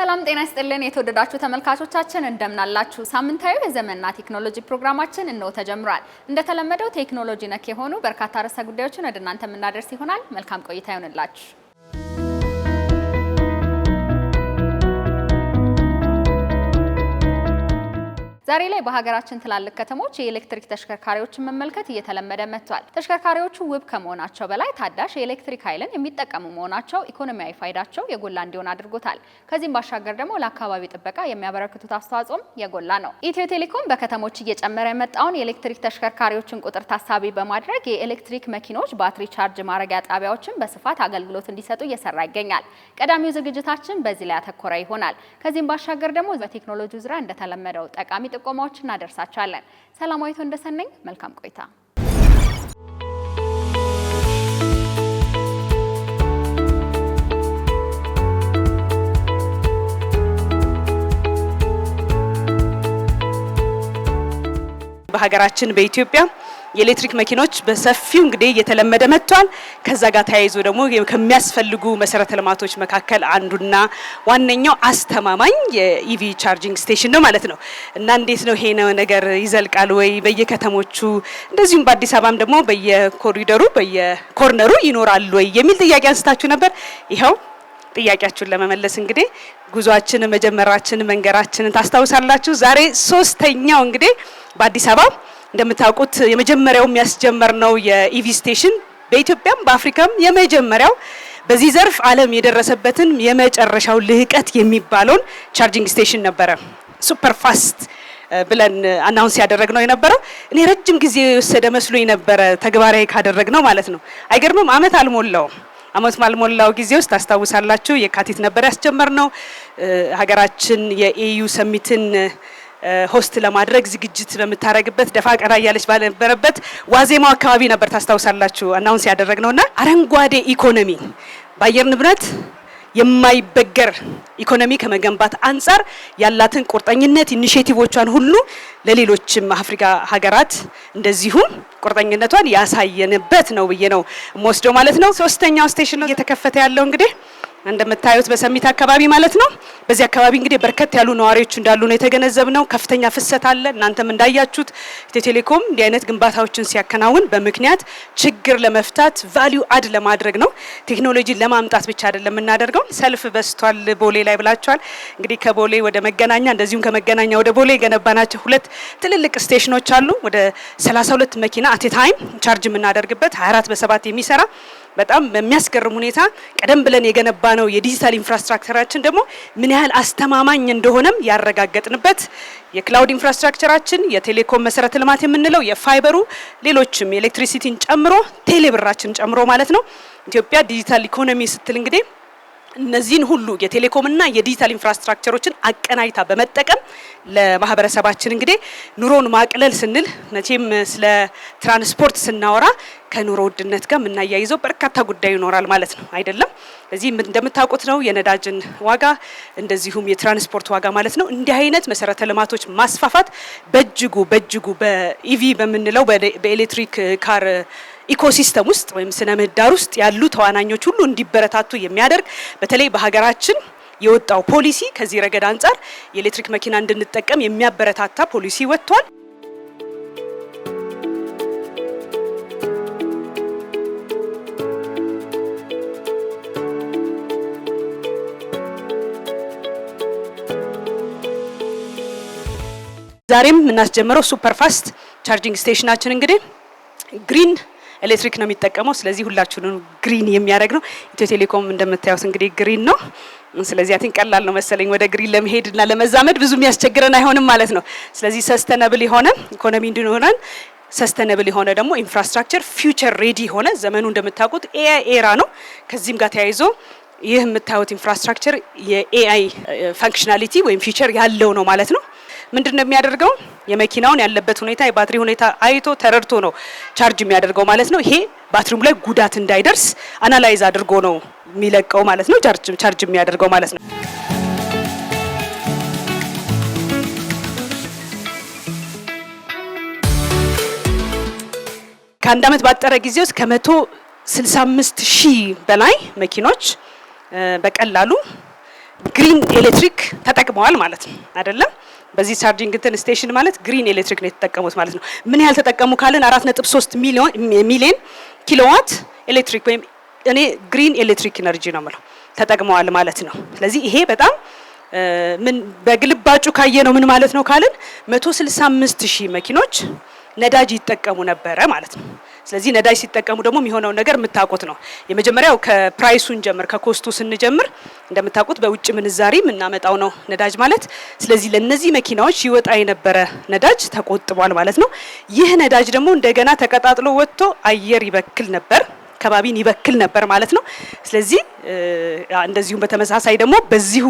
ሰላም ጤና ይስጥልን የተወደዳችሁ ተመልካቾቻችን እንደምናላችሁ። ሳምንታዊ የዘመንና ቴክኖሎጂ ፕሮግራማችን እንሆ ተጀምሯል። እንደተለመደው ቴክኖሎጂ ነክ የሆኑ በርካታ ርዕሰ ጉዳዮችን ወደ እናንተ የምናደርስ ይሆናል። መልካም ቆይታ ይሁንላችሁ። ዛሬ ላይ በሀገራችን ትላልቅ ከተሞች የኤሌክትሪክ ተሽከርካሪዎችን መመልከት እየተለመደ መጥቷል። ተሽከርካሪዎቹ ውብ ከመሆናቸው በላይ ታዳሽ የኤሌክትሪክ ኃይልን የሚጠቀሙ መሆናቸው ኢኮኖሚያዊ ፋይዳቸው የጎላ እንዲሆን አድርጎታል። ከዚህም ባሻገር ደግሞ ለአካባቢ ጥበቃ የሚያበረክቱት አስተዋጽኦም የጎላ ነው። ኢትዮ ቴሌኮም በከተሞች እየጨመረ የመጣውን የኤሌክትሪክ ተሽከርካሪዎችን ቁጥር ታሳቢ በማድረግ የኤሌክትሪክ መኪኖች ባትሪ ቻርጅ ማድረጊያ ጣቢያዎችን በስፋት አገልግሎት እንዲሰጡ እየሰራ ይገኛል። ቀዳሚው ዝግጅታችን በዚህ ላይ ያተኮረ ይሆናል። ከዚህም ባሻገር ደግሞ በቴክኖሎጂ ዙሪያ እንደተለመደው ጠቃሚ ጥቆማዎች እናደርሳችኋለን። ሰላማዊት እንደሰነኝ መልካም ቆይታ። በሀገራችን በኢትዮጵያ የኤሌክትሪክ መኪኖች በሰፊው እንግዲህ እየተለመደ መጥቷል። ከዛ ጋር ተያይዞ ደግሞ ከሚያስፈልጉ መሰረተ ልማቶች መካከል አንዱና ዋነኛው አስተማማኝ የኢቪ ቻርጂንግ ስቴሽን ነው ማለት ነው። እና እንዴት ነው ይሄ ነገር ይዘልቃል ወይ በየከተሞቹ እንደዚሁም በአዲስ አበባም ደግሞ በየኮሪደሩ በየኮርነሩ ይኖራል ወይ የሚል ጥያቄ አንስታችሁ ነበር። ይኸው ጥያቄያችሁን ለመመለስ እንግዲህ ጉዟችንን መጀመራችንን መንገራችንን ታስታውሳላችሁ። ዛሬ ሶስተኛው እንግዲህ በአዲስ አበባ እንደምታውቁት የመጀመሪያው የሚያስጀመር ነው የኢቪ ስቴሽን በኢትዮጵያም በአፍሪካም የመጀመሪያው በዚህ ዘርፍ ዓለም የደረሰበትን የመጨረሻው ልህቀት የሚባለውን ቻርጂንግ ስቴሽን ነበረ። ሱፐር ፋስት ብለን አናውንስ ያደረግነው የነበረው እኔ ረጅም ጊዜ የወሰደ መስሎኝ ነበረ ተግባራዊ ካደረግነው ማለት ነው። አይገርምም? አመት ባልሞላው ጊዜ ውስጥ ታስታውሳላችሁ የካቲት ነበር ያስጀመርነው። ሀገራችን የኤዩ ሰሚትን ሆስት ለማድረግ ዝግጅት በምታረግበት ደፋ ቀና እያለች ባለበት ዋዜማው አካባቢ ነበር ታስታውሳላችሁ አናውንስ ያደረግነውና አረንጓዴ ኢኮኖሚ በአየር ንብረት የማይበገር ኢኮኖሚ ከመገንባት አንጻር ያላትን ቁርጠኝነት ኢኒሼቲቮቿን ሁሉ ለሌሎችም አፍሪካ ሀገራት እንደዚሁም ቁርጠኝነቷን ያሳየንበት ነው ብዬ ነው ወስዶ ማለት ነው። ሶስተኛው ስቴሽን እየተከፈተ ያለው እንግዲህ እንደምታዩት በሰሚት አካባቢ ማለት ነው። በዚህ አካባቢ እንግዲህ በርከት ያሉ ነዋሪዎች እንዳሉ ነው የተገነዘብነው። ከፍተኛ ፍሰት አለ። እናንተም እንዳያችሁት ኢትዮ ቴሌኮም እንዲህ አይነት ግንባታዎችን ሲያከናውን በምክንያት ችግር ለመፍታት ቫልዩ አድ ለማድረግ ነው። ቴክኖሎጂ ለማምጣት ብቻ አይደለም የምናደርገው። ሰልፍ በስቷል ቦሌ ላይ ብላችኋል። እንግዲህ ከቦሌ ወደ መገናኛ እንደዚሁም ከመገናኛ ወደ ቦሌ የገነባናቸው ሁለት ትልልቅ ስቴሽኖች አሉ። ወደ 32 መኪና አት ታይም ቻርጅ የምናደርግበት 24/7 የሚሰራ በጣም በሚያስገርም ሁኔታ ቀደም ብለን የገነባ ነው የዲጂታል ኢንፍራስትራክቸራችን ደግሞ ምን ያህል አስተማማኝ እንደሆነም ያረጋገጥንበት የክላውድ ኢንፍራስትራክቸራችን የቴሌኮም መሰረተ ልማት የምንለው የፋይበሩ ሌሎችም የኤሌክትሪሲቲን ጨምሮ ቴሌብራችን ጨምሮ ማለት ነው። ኢትዮጵያ ዲጂታል ኢኮኖሚ ስትል እንግዲህ እነዚህን ሁሉ የቴሌኮምና የዲጂታል ኢንፍራስትራክቸሮችን አቀናይታ በመጠቀም ለማህበረሰባችን እንግዲህ ኑሮን ማቅለል ስንል መቼም ስለ ትራንስፖርት ስናወራ ከኑሮ ውድነት ጋር የምናያይዘው በርካታ ጉዳይ ይኖራል ማለት ነው አይደለም። እዚህ እንደምታውቁት ነው የነዳጅን ዋጋ እንደዚሁም የትራንስፖርት ዋጋ ማለት ነው። እንዲህ አይነት መሰረተ ልማቶች ማስፋፋት በእጅጉ በኢቪ በምንለው በኤሌክትሪክ ካር ኢኮሲስተም ውስጥ ወይም ስነ ምህዳር ውስጥ ያሉ ተዋናኞች ሁሉ እንዲበረታቱ የሚያደርግ በተለይ በሀገራችን የወጣው ፖሊሲ ከዚህ ረገድ አንጻር የኤሌክትሪክ መኪና እንድንጠቀም የሚያበረታታ ፖሊሲ ወጥቷል። ዛሬም እናስጀምረው ሱፐር ፋስት ቻርጂንግ ስቴሽናችን እንግዲህ ግሪን ኤሌክትሪክ ነው የሚጠቀመው። ስለዚህ ሁላችሁንም ግሪን የሚያደርግ ነው። ኢትዮ ቴሌኮም እንደምታዩት እንግዲህ ግሪን ነው። ስለዚህ አቲን ቀላል ነው መሰለኝ ወደ ግሪን ለመሄድና ለመዛመድ ብዙ የሚያስቸግረን አይሆንም ማለት ነው። ስለዚህ ሰስተነብል የሆነ ኢኮኖሚ እንድንሆነን ሰስተነብል የሆነ ደግሞ ኢንፍራስትራክቸር ፊውቸር ሬዲ ሆነ ዘመኑ እንደምታውቁት ኤአይ ኤራ ነው። ከዚህም ጋር ተያይዞ ይህ የምታዩት ኢንፍራስትራክቸር የኤአይ ፋንክሽናሊቲ ወይም ፊውቸር ያለው ነው ማለት ነው። ምንድነው የሚያደርገው? የመኪናውን ያለበት ሁኔታ የባትሪ ሁኔታ አይቶ ተረድቶ ነው ቻርጅ የሚያደርገው ማለት ነው። ይሄ ባትሪው ላይ ጉዳት እንዳይደርስ አናላይዝ አድርጎ ነው የሚለቀው ማለት ነው። ቻርጅ የሚያደርገው ማለት ነው። ከአንድ አመት ባጠረ ጊዜ ውስጥ ከ165,000 በላይ መኪኖች በቀላሉ ግሪን ኤሌክትሪክ ተጠቅመዋል ማለት ነው አይደለም። በዚህ ቻርጂንግ እንትን ስቴሽን ማለት ግሪን ኤሌክትሪክ ነው የተጠቀሙት ማለት ነው። ምን ያህል ተጠቀሙ ካለን 4.3 ሚሊዮን ኪሎዋት ኤሌክትሪክ ወይም እኔ ግሪን ኤሌክትሪክ ኢነርጂ ነው ማለት ተጠቅመዋል ማለት ነው። ስለዚህ ይሄ በጣም ምን በግልባጩ ካየ ነው ምን ማለት ነው ካለን 165,000 መኪኖች ነዳጅ ይጠቀሙ ነበረ ማለት ነው። ስለዚህ ነዳጅ ሲጠቀሙ ደግሞ የሚሆነው ነገር የምታውቁት ነው። የመጀመሪያው ከፕራይሱን ጀምር ከኮስቱ ስንጀምር እንደምታውቁት በውጭ ምንዛሪ የምናመጣው ነው ነዳጅ ማለት። ስለዚህ ለነዚህ መኪናዎች ይወጣ የነበረ ነዳጅ ተቆጥቧል ማለት ነው። ይህ ነዳጅ ደግሞ እንደገና ተቀጣጥሎ ወጥቶ አየር ይበክል ነበር፣ ከባቢን ይበክል ነበር ማለት ነው። ስለዚህ እንደዚሁም በተመሳሳይ ደግሞ በዚሁ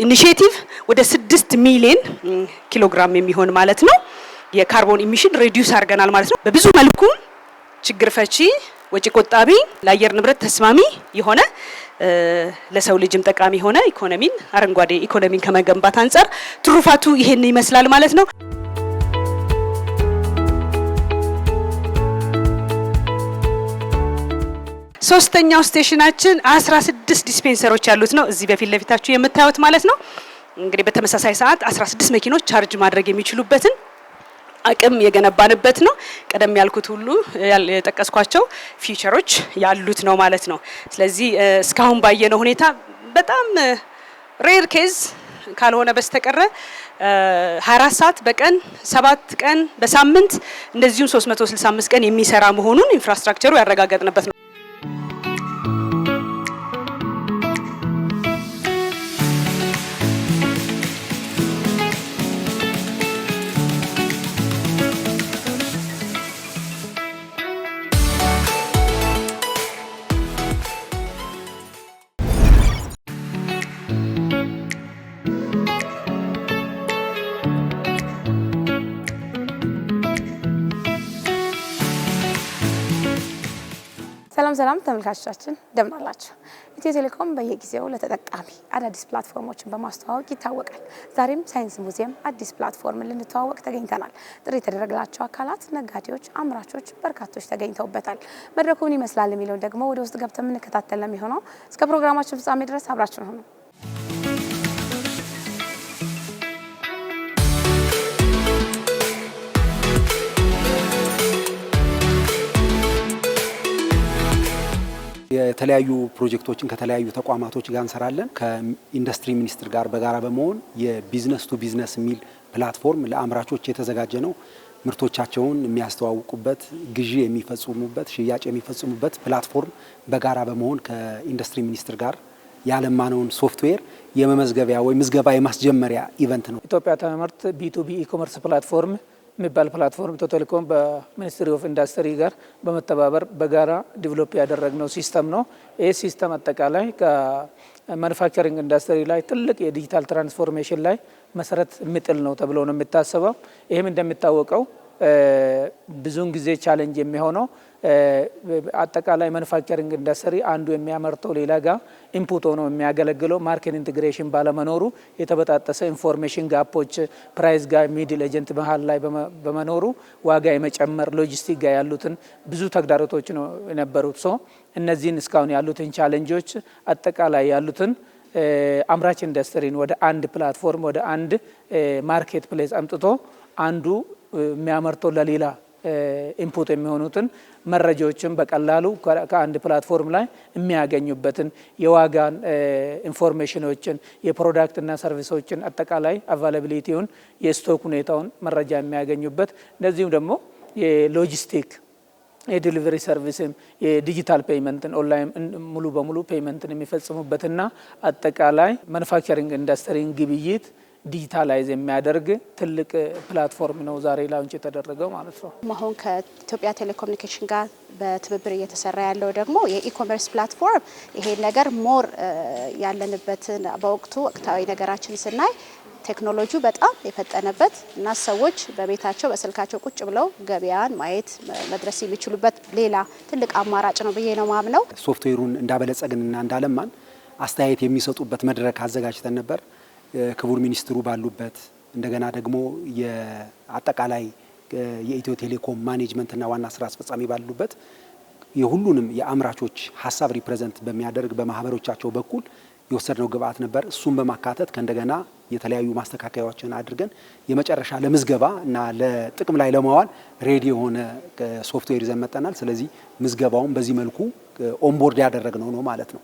ኢኒሺዬቲቭ ወደ 6 ሚሊዮን ኪሎግራም የሚሆን ማለት ነው የካርቦን ኢሚሽን ሪዲዩስ አድርገናል ማለት ነው። በብዙ መልኩ ችግር ፈቺ፣ ወጪ ቆጣቢ፣ ለአየር ንብረት ተስማሚ የሆነ ለሰው ልጅም ጠቃሚ የሆነ ኢኮኖሚን አረንጓዴ ኢኮኖሚን ከመገንባት አንፃር ትሩፋቱ ይሄን ይመስላል ማለት ነው። ሶስተኛው ስቴሽናችን 16 ዲስፔንሰሮች ያሉት ነው። እዚህ በፊት ለፊታችሁ የምታዩት ማለት ነው። እንግዲህ በተመሳሳይ ሰዓት 16 መኪኖች ቻርጅ ማድረግ የሚችሉበትን አቅም የገነባንበት ነው። ቀደም ያልኩት ሁሉ የጠቀስኳቸው ፊቸሮች ያሉት ነው ማለት ነው። ስለዚህ እስካሁን ባየነው ሁኔታ በጣም ሬር ኬዝ ካልሆነ በስተቀረ 24 ሰዓት በቀን 7 ቀን በሳምንት እንደዚሁም 365 ቀን የሚሰራ መሆኑን ኢንፍራስትራክቸሩ ያረጋገጥንበት ነው። ሰላም ተመልካቾቻችን እንደምን አላችሁ? ኢትዮ ቴሌኮም በየጊዜው ለተጠቃሚ አዳዲስ ፕላትፎርሞችን በማስተዋወቅ ይታወቃል። ዛሬም ሳይንስ ሙዚየም አዲስ ፕላትፎርም ልንተዋወቅ ተገኝተናል። ጥሪ የተደረገላቸው አካላት፣ ነጋዴዎች፣ አምራቾች በርካቶች ተገኝተውበታል። መድረኩ ምን ይመስላል የሚለውን ደግሞ ወደ ውስጥ ገብተን የምንከታተል ነው የሚሆነው። እስከ ፕሮግራማችን ፍጻሜ ድረስ አብራችሁን ሁኑ። የተለያዩ ፕሮጀክቶችን ከተለያዩ ተቋማቶች ጋር እንሰራለን። ከኢንዱስትሪ ሚኒስቴር ጋር በጋራ በመሆን የቢዝነስ ቱ ቢዝነስ የሚል ፕላትፎርም ለአምራቾች የተዘጋጀ ነው። ምርቶቻቸውን የሚያስተዋውቁበት፣ ግዢ የሚፈጽሙበት፣ ሽያጭ የሚፈጽሙበት ፕላትፎርም በጋራ በመሆን ከኢንዱስትሪ ሚኒስቴር ጋር ያለማነውን ሶፍትዌር የመመዝገቢያ ወይ ምዝገባ የማስጀመሪያ ኢቨንት ነው። ኢትዮጵያ ታምርት ቢ2ቢ ኢኮመርስ ፕላትፎርም የሚባል ፕላትፎርም ኢትዮ ቴሌኮም በሚኒስትሪ ኦፍ ኢንዱስትሪ ጋር በመተባበር በጋራ ዲቨሎፕ ያደረግነው ሲስተም ነው። ይህ ሲስተም አጠቃላይ ከማኑፋክቸሪንግ ኢንዱስትሪ ላይ ትልቅ የዲጂታል ትራንስፎርሜሽን ላይ መሰረት የሚጥል ነው ተብሎ ነው የሚታሰበው። ይህም እንደሚታወቀው ብዙውን ጊዜ ቻሌንጅ የሚሆነው አጠቃላይ ማኑፋክቸሪንግ ኢንዱስትሪ አንዱ የሚያመርተው ሌላ ጋር ኢንፑት ሆኖ የሚያገለግለው ማርኬት ኢንቴግሬሽን ባለመኖሩ የተበጣጠሰ ኢንፎርሜሽን ጋፖች፣ ፕራይስ ጋር ሚድል ኤጀንት መሀል ላይ በመኖሩ ዋጋ የመጨመር ሎጂስቲክ ጋር ያሉትን ብዙ ተግዳሮቶች ነው የነበሩት። እነዚህን እስካሁን ያሉትን ቻሌንጆች አጠቃላይ ያሉትን አምራች ኢንዱስትሪን ወደ አንድ ፕላትፎርም ወደ አንድ ማርኬት ፕሌስ አምጥቶ አንዱ የሚያመርተው ለሌላ ኢንፑት የሚሆኑትን መረጃዎችን በቀላሉ ከአንድ ፕላትፎርም ላይ የሚያገኙበትን የዋጋን ኢንፎርሜሽኖችን የፕሮዳክትና ሰርቪሶችን አጠቃላይ አቫይላቢሊቲውን የስቶክ ሁኔታውን መረጃ የሚያገኙበት እንደዚሁም ደግሞ የሎጂስቲክ የዲሊቨሪ ሰርቪስም የዲጂታል ፔይመንትን ኦንላይን ሙሉ በሙሉ ፔይመንትን የሚፈጽሙበትና አጠቃላይ ማኑፋክቸሪንግ ኢንዱስትሪን ግብይት ዲጂታላይዝ የሚያደርግ ትልቅ ፕላትፎርም ነው ዛሬ ላውንች የተደረገው ማለት ነው። አሁን ከኢትዮጵያ ቴሌኮሙኒኬሽን ጋር በትብብር እየተሰራ ያለው ደግሞ የኢኮመርስ ፕላትፎርም ይሄን ነገር ሞር ያለንበትን በወቅቱ ወቅታዊ ነገራችን ስናይ ቴክኖሎጂው በጣም የፈጠነበት እና ሰዎች በቤታቸው በስልካቸው ቁጭ ብለው ገበያን ማየት መድረስ የሚችሉበት ሌላ ትልቅ አማራጭ ነው ብዬ ነው ማምነው። ሶፍትዌሩን እንዳበለጸግንና እንዳለማን አስተያየት የሚሰጡበት መድረክ አዘጋጅተን ነበር። ክቡር ሚኒስትሩ ባሉበት እንደገና ደግሞ የአጠቃላይ የኢትዮ ቴሌኮም ማኔጅመንትና ዋና ስራ አስፈጻሚ ባሉበት የሁሉንም የአምራቾች ሀሳብ ሪፕሬዘንት በሚያደርግ በማህበሮቻቸው በኩል የወሰድነው ግብአት ነበር። እሱን በማካተት ከእንደገና የተለያዩ ማስተካከያዎችን አድርገን የመጨረሻ ለምዝገባ እና ለጥቅም ላይ ለማዋል ሬዲ የሆነ ሶፍትዌር ይዘን መጥተናል። ስለዚህ ምዝገባውን በዚህ መልኩ ኦንቦርድ ያደረግነው ነው ማለት ነው።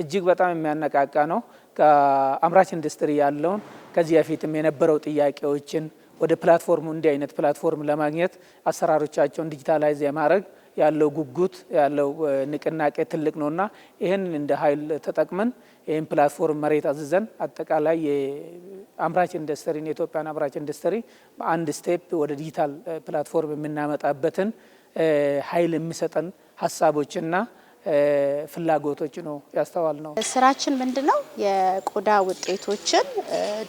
እጅግ በጣም የሚያነቃቃ ነው። ከአምራች ኢንዱስትሪ ያለውን ከዚህ በፊትም የነበረው ጥያቄዎችን ወደ ፕላትፎርሙ እንዲህ አይነት ፕላትፎርም ለማግኘት አሰራሮቻቸውን ዲጂታላይዝ የማድረግ ያለው ጉጉት ያለው ንቅናቄ ትልቅ ነውና ይህን እንደ ኃይል ተጠቅመን ይህን ፕላትፎርም መሬት አዝዘን አጠቃላይ የአምራች ኢንዱስትሪን የኢትዮጵያን አምራች ኢንዱስትሪ በአንድ ስቴፕ ወደ ዲጂታል ፕላትፎርም የምናመጣበትን ኃይል የሚሰጠን ሀሳቦችና ፍላጎቶች ነው ያስተዋል ነው። ስራችን ምንድነው? የቆዳ ውጤቶችን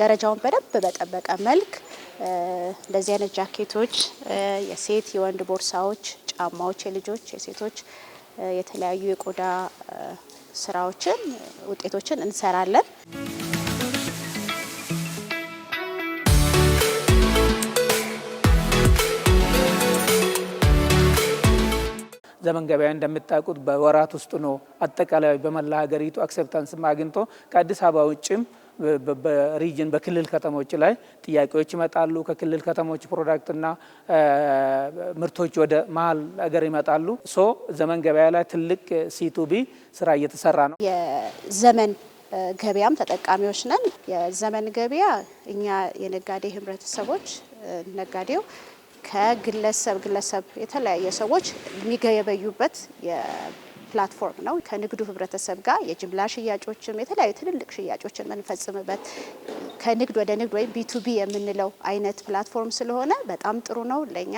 ደረጃውን በደንብ በጠበቀ መልክ እንደዚህ አይነት ጃኬቶች፣ የሴት የወንድ ቦርሳዎች፣ ጫማዎች፣ የልጆች የሴቶች የተለያዩ የቆዳ ስራዎችን ውጤቶችን እንሰራለን። ዘመን ገበያ እንደምታውቁት በወራት ውስጥ ነው አጠቃላይ በመላ ሀገሪቱ አክሴፕታንስ አግኝቶ ከአዲስ አበባ ውጭም በሪጅን በክልል ከተሞች ላይ ጥያቄዎች ይመጣሉ። ከክልል ከተሞች ፕሮዳክትና ምርቶች ወደ መሀል ሀገር ይመጣሉ። ዘመን ገበያ ላይ ትልቅ C2B ስራ እየተሰራ ነው። የዘመን ገበያም ተጠቃሚዎች ነን። የዘመን ገበያ እኛ የነጋዴ ህብረተሰቦች ነጋዴው ከግለሰብ የተለያየ ሰዎች የሚገበዩበት የፕላትፎርም ነው። ከንግዱ ህብረተሰብ ጋር የጅምላ ሽያጮችም የተለያዩ ትልልቅ ሽያጮችን የምንፈጽምበት ከንግድ ወደ ንግድ ወይም B2B የምንለው አይነት ፕላትፎርም ስለሆነ በጣም ጥሩ ነው ለኛ።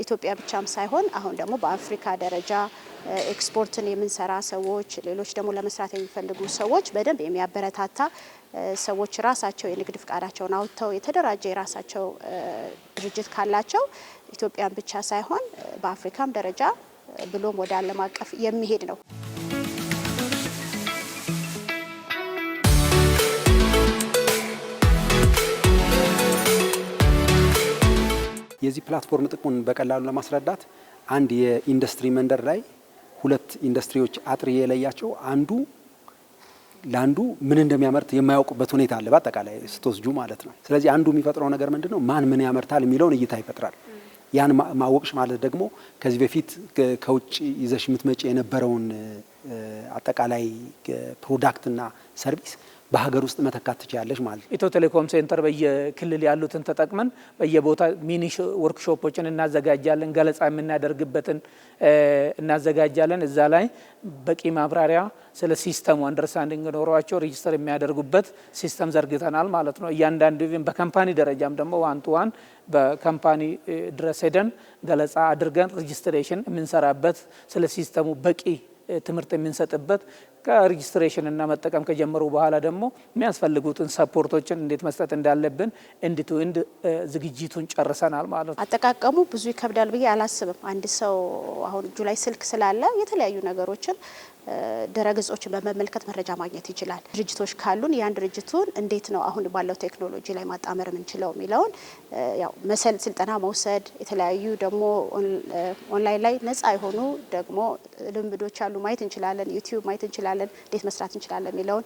ኢትዮጵያ ብቻም ሳይሆን አሁን ደግሞ በአፍሪካ ደረጃ ኤክስፖርትን የምንሰራ ሰዎች፣ ሌሎች ደግሞ ለመስራት የሚፈልጉ ሰዎች በደንብ የሚያበረታታ ሰዎች ራሳቸው የንግድ ፍቃዳቸውን አውጥተው የተደራጀ የራሳቸው ድርጅት ካላቸው ኢትዮጵያን ብቻ ሳይሆን በአፍሪካም ደረጃ ብሎም ወደ ዓለም አቀፍ የሚሄድ ነው። የዚህ ፕላትፎርም ጥቅሙን በቀላሉ ለማስረዳት አንድ የኢንዱስትሪ መንደር ላይ ሁለት ኢንዱስትሪዎች አጥር የለያቸው አንዱ ለአንዱ ምን እንደሚያመርት የማያውቁበት ሁኔታ አለ በአጠቃላይ ስትወስጁ ማለት ነው። ስለዚህ አንዱ የሚፈጥረው ነገር ምንድነው? ማን ምን ያመርታል የሚለውን እይታ ይፈጥራል። ያን ማወቅሽ ማለት ደግሞ ከዚህ በፊት ከውጭ ይዘሽ የምትመጪ የነበረውን አጠቃላይ ፕሮዳክትና ሰርቪስ በሀገር ውስጥ መተካት ትችላለሽ ማለት ነው። ኢትዮ ቴሌኮም ሴንተር በየክልል ያሉትን ተጠቅመን በየቦታ ሚኒ ወርክሾፖችን እናዘጋጃለን። ገለጻ የምናደርግበትን እናዘጋጃለን። እዛ ላይ በቂ ማብራሪያ ስለ ሲስተሙ አንደርስታንዲንግ ኖሯቸው ሬጂስተር የሚያደርጉበት ሲስተም ዘርግተናል ማለት ነው። እያንዳንዱ በካምፓኒ ደረጃም ደግሞ ዋን ቱ ዋን በካምፓኒ ድረስ ሄደን ገለጻ አድርገን ሬጂስትሬሽን የምንሰራበት ስለ ሲስተሙ በቂ ትምህርት የምንሰጥበት ከሬጂስትሬሽን እና መጠቀም ከጀመሩ በኋላ ደግሞ የሚያስፈልጉትን ሰፖርቶችን እንዴት መስጠት እንዳለብን ኤንድ ቱ ኤንድ ዝግጅቱን ጨርሰናል ማለት ነው። አጠቃቀሙ ብዙ ይከብዳል ብዬ አላስብም። አንድ ሰው አሁን እጁ ላይ ስልክ ስላለ የተለያዩ ነገሮችን ድረገጾችን በመመልከት መረጃ ማግኘት ይችላል። ድርጅቶች ካሉን ያን ድርጅቱን እንዴት ነው አሁን ባለው ቴክኖሎጂ ላይ ማጣመር የምንችለው የሚለውን ያው መሰል ስልጠና መውሰድ፣ የተለያዩ ደግሞ ኦንላይን ላይ ነፃ የሆኑ ደግሞ ልምዶች አሉ ማየት እንችላለን። ዩቲዩብ ማየት እንችላለን፣ እንዴት መስራት እንችላለን የሚለውን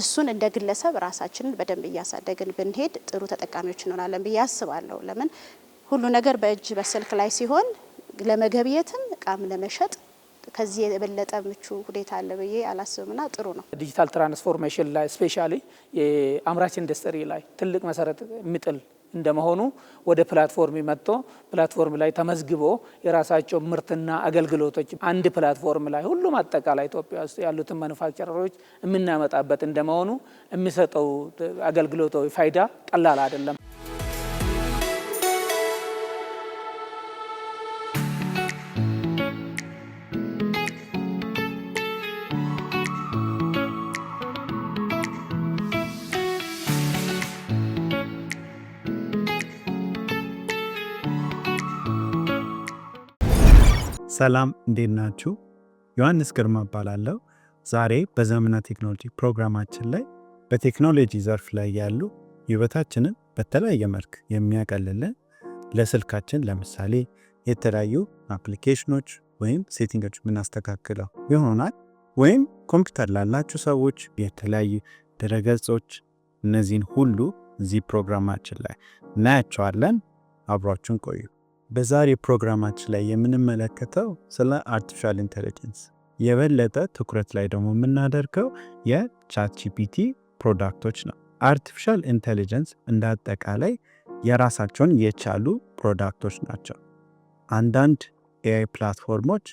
እሱን እንደ ግለሰብ ራሳችንን በደንብ እያሳደግን ብንሄድ ጥሩ ተጠቃሚዎች እንሆናለን ብዬ አስባለሁ። ለምን ሁሉ ነገር በእጅ በስልክ ላይ ሲሆን ለመገብየትም እቃም ለመሸጥ ከዚህ የበለጠ ምቹ ሁኔታ አለ ብዬ አላስብምና ጥሩ ነው። ዲጂታል ትራንስፎርሜሽን ላይ ስፔሻሊ የአምራች ኢንዱስትሪ ላይ ትልቅ መሰረት የሚጥል እንደመሆኑ ወደ ፕላትፎርም መጥቶ ፕላትፎርም ላይ ተመዝግቦ የራሳቸው ምርትና አገልግሎቶች አንድ ፕላትፎርም ላይ ሁሉም አጠቃላይ ኢትዮጵያ ውስጥ ያሉትን ማኑፋክቸረሮች የምናመጣበት እንደመሆኑ የሚሰጠው አገልግሎታዊ ፋይዳ ቀላል አይደለም። ሰላም እንዴት ናችሁ? ዮሐንስ ግርማ እባላለሁ። ዛሬ በዘመነ ቴክኖሎጂ ፕሮግራማችን ላይ በቴክኖሎጂ ዘርፍ ላይ ያሉ ህይወታችንን በተለያየ መልክ የሚያቀልልን ለስልካችን ለምሳሌ የተለያዩ አፕሊኬሽኖች ወይም ሴቲንጎች የምናስተካክለው ይሆናል። ወይም ኮምፒውተር ላላችሁ ሰዎች የተለያዩ ድረገጾች፣ እነዚህን ሁሉ እዚህ ፕሮግራማችን ላይ እናያቸዋለን። አብሯችሁን ቆዩ። በዛሬ ፕሮግራማችን ላይ የምንመለከተው ስለ አርቲፊሻል ኢንተለጀንስ የበለጠ ትኩረት ላይ ደግሞ የምናደርገው የቻት ጂፒቲ ፕሮዳክቶች ነው። አርቲፊሻል ኢንተለጀንስ እንደ አጠቃላይ የራሳቸውን የቻሉ ፕሮዳክቶች ናቸው። አንዳንድ ኤአይ ፕላትፎርሞች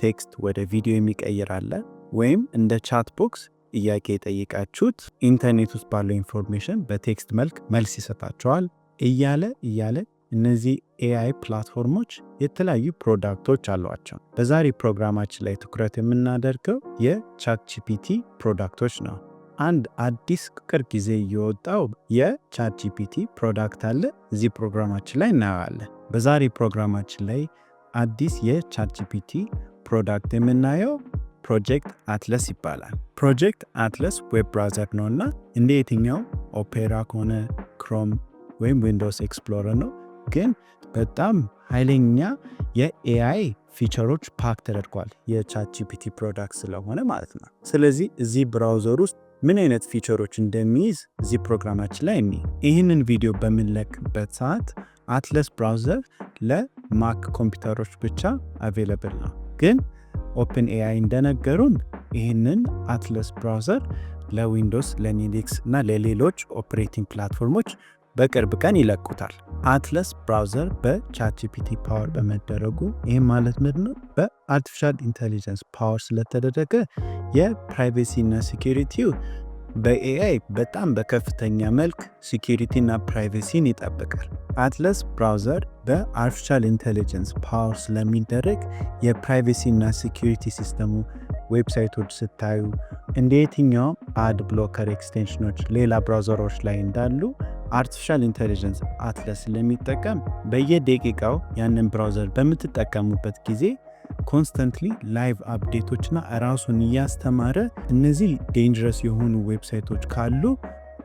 ቴክስት ወደ ቪዲዮ የሚቀይራለ ወይም እንደ ቻት ቦክስ ጥያቄ የጠይቃችሁት ኢንተርኔት ውስጥ ባለው ኢንፎርሜሽን በቴክስት መልክ መልስ ይሰጣቸዋል እያለ እነዚህ ኤአይ ፕላትፎርሞች የተለያዩ ፕሮዳክቶች አሏቸው። በዛሬ ፕሮግራማችን ላይ ትኩረት የምናደርገው የቻት ጂፒቲ ፕሮዳክቶች ነው። አንድ አዲስ ቅርብ ጊዜ የወጣው የቻት ጂፒቲ ፕሮዳክት አለ። እዚህ ፕሮግራማችን ላይ እናየዋለን። በዛሬ ፕሮግራማችን ላይ አዲስ የቻት ጂፒቲ ፕሮዳክት የምናየው ፕሮጀክት አትለስ ይባላል። ፕሮጀክት አትለስ ዌብ ብራውዘር ነው እና እንደ የትኛው ኦፔራ ከሆነ ክሮም ወይም ዊንዶውስ ኤክስፕሎረር ነው፣ ግን በጣም ኃይለኛ የኤአይ ፊቸሮች ፓክ ተደርጓል የቻት ጂፒቲ ፕሮዳክት ስለሆነ ማለት ነው። ስለዚህ እዚህ ብራውዘር ውስጥ ምን አይነት ፊቸሮች እንደሚይዝ እዚህ ፕሮግራማችን ላይ ይህንን ቪዲዮ በምንለቅበት ሰዓት አትለስ ብራውዘር ለማክ ኮምፒውተሮች ብቻ አቬለብል ነው። ግን ኦፕን ኤአይ እንደነገሩን ይህንን አትለስ ብራውዘር ለዊንዶውስ፣ ለሊነክስ እና ለሌሎች ኦፕሬቲንግ ፕላትፎርሞች በቅርብ ቀን ይለቁታል። አትለስ ብራውዘር በቻት ጂፒቲ ፓወር በመደረጉ ይህም ማለት ምንድነው? በአርቲፊሻል ኢንተለጀንስ ፓወር ስለተደረገ የፕራይቬሲ እና ሴኩሪቲው በኤአይ በጣም በከፍተኛ መልክ ሴኩሪቲ እና ፕራይቬሲን ይጠብቃል። አትለስ ብራውዘር በአርቲፊሻል ኢንተለጀንስ ፓወር ስለሚደረግ የፕራይቬሲ እና ሴኩሪቲ ሲስተሙ ዌብሳይቶች ስታዩ እንደ የትኛው አድ ብሎከር ኤክስቴንሽኖች ሌላ ብራውዘሮች ላይ እንዳሉ አርቲፊሻል ኢንተለጀንስ አትለስ ስለሚጠቀም በየደቂቃው ያንን ብራውዘር በምትጠቀሙበት ጊዜ ኮንስተንትሊ ላይቭ አፕዴቶችና ራሱን እያስተማረ እነዚህ ዴንጀረስ የሆኑ ዌብሳይቶች ካሉ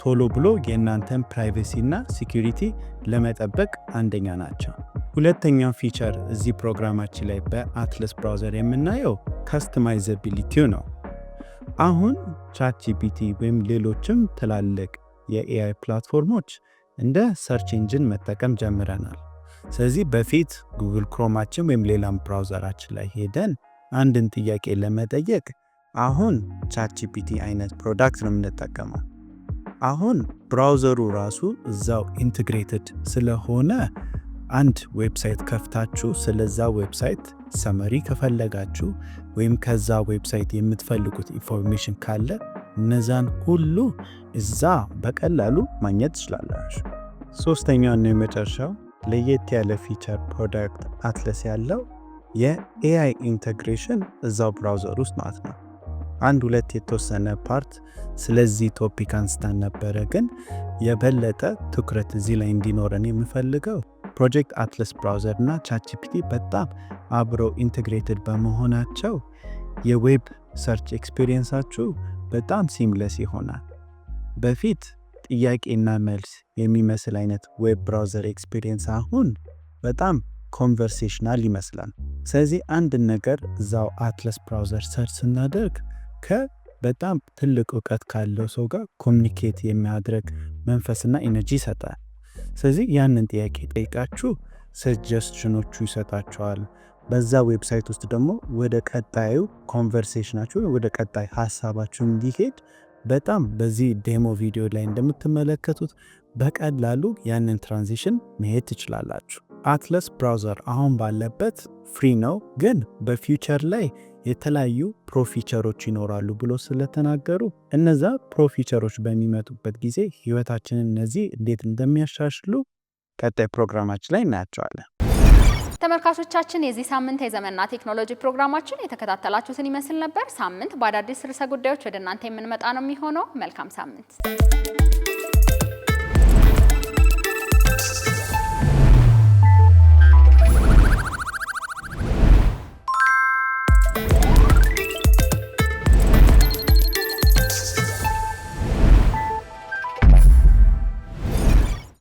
ቶሎ ብሎ የእናንተን ፕራይቬሲ እና ሴኩሪቲ ለመጠበቅ አንደኛ ናቸው። ሁለተኛው ፊቸር እዚህ ፕሮግራማችን ላይ በአትለስ ብራውዘር የምናየው ካስተማይዛቢሊቲው ነው። አሁን ቻት ጂፒቲ ወይም ሌሎችም ትላልቅ የኤአይ ፕላትፎርሞች እንደ ሰርች ኢንጂን መጠቀም ጀምረናል። ስለዚህ በፊት ጉግል ክሮማችን ወይም ሌላም ብራውዘራችን ላይ ሄደን አንድን ጥያቄ ለመጠየቅ አሁን ቻት ጂፒቲ አይነት ፕሮዳክት ነው የምንጠቀመው። አሁን ብራውዘሩ ራሱ እዛው ኢንቴግሬትድ ስለሆነ አንድ ዌብሳይት ከፍታችሁ ስለዛ ዌብሳይት ሰመሪ ከፈለጋችሁ ወይም ከዛ ዌብሳይት የምትፈልጉት ኢንፎርሜሽን ካለ እነዛን ሁሉ እዛ በቀላሉ ማግኘት ትችላላችሁ። ሶስተኛው እና የመጨረሻው ለየት ያለ ፊቸር ፕሮዳክት አትለስ ያለው የኤአይ ኢንቴግሬሽን እዛው ብራውዘር ውስጥ ማለት ነው። አንድ ሁለት የተወሰነ ፓርት ስለዚህ ቶፒክ አንስተን ነበረ፣ ግን የበለጠ ትኩረት እዚህ ላይ እንዲኖረን የምፈልገው ፕሮጀክት አትለስ ብራውዘር እና ቻት ጂፒቲ በጣም አብረው ኢንቴግሬትድ በመሆናቸው የዌብ ሰርች ኤክስፒሪየንሳችሁ በጣም ሲምለስ ይሆናል። በፊት ጥያቄና መልስ የሚመስል አይነት ዌብ ብራውዘር ኤክስፒሪየንስ አሁን በጣም ኮንቨርሴሽናል ይመስላል። ስለዚህ አንድ ነገር እዛው አትለስ ብራውዘር ሰርች ስናደርግ በጣም ትልቅ እውቀት ካለው ሰው ጋር ኮሚኒኬት የሚያደርግ መንፈስና ኢነርጂ ይሰጣል። ስለዚህ ያንን ጥያቄ ጠይቃችሁ ሰጀስሽኖቹ ይሰጣቸዋል። በዛ ዌብሳይት ውስጥ ደግሞ ወደ ቀጣዩ ኮንቨርሴሽናችሁ ወደ ቀጣይ ሀሳባችሁ እንዲሄድ በጣም በዚህ ዴሞ ቪዲዮ ላይ እንደምትመለከቱት በቀላሉ ያንን ትራንዚሽን መሄድ ትችላላችሁ። አትለስ ብራውዘር አሁን ባለበት ፍሪ ነው፣ ግን በፊውቸር ላይ የተለያዩ ፕሮፊቸሮች ይኖራሉ ብሎ ስለተናገሩ እነዛ ፕሮፊቸሮች በሚመጡበት ጊዜ ህይወታችንን እነዚህ እንዴት እንደሚያሻሽሉ ቀጣይ ፕሮግራማችን ላይ እናያቸዋለን። ተመልካቾቻችን የዚህ ሳምንት የዘመንና ቴክኖሎጂ ፕሮግራማችን የተከታተላችሁትን ይመስል ነበር። ሳምንት በአዳዲስ ርዕሰ ጉዳዮች ወደ እናንተ የምንመጣ ነው የሚሆነው። መልካም ሳምንት።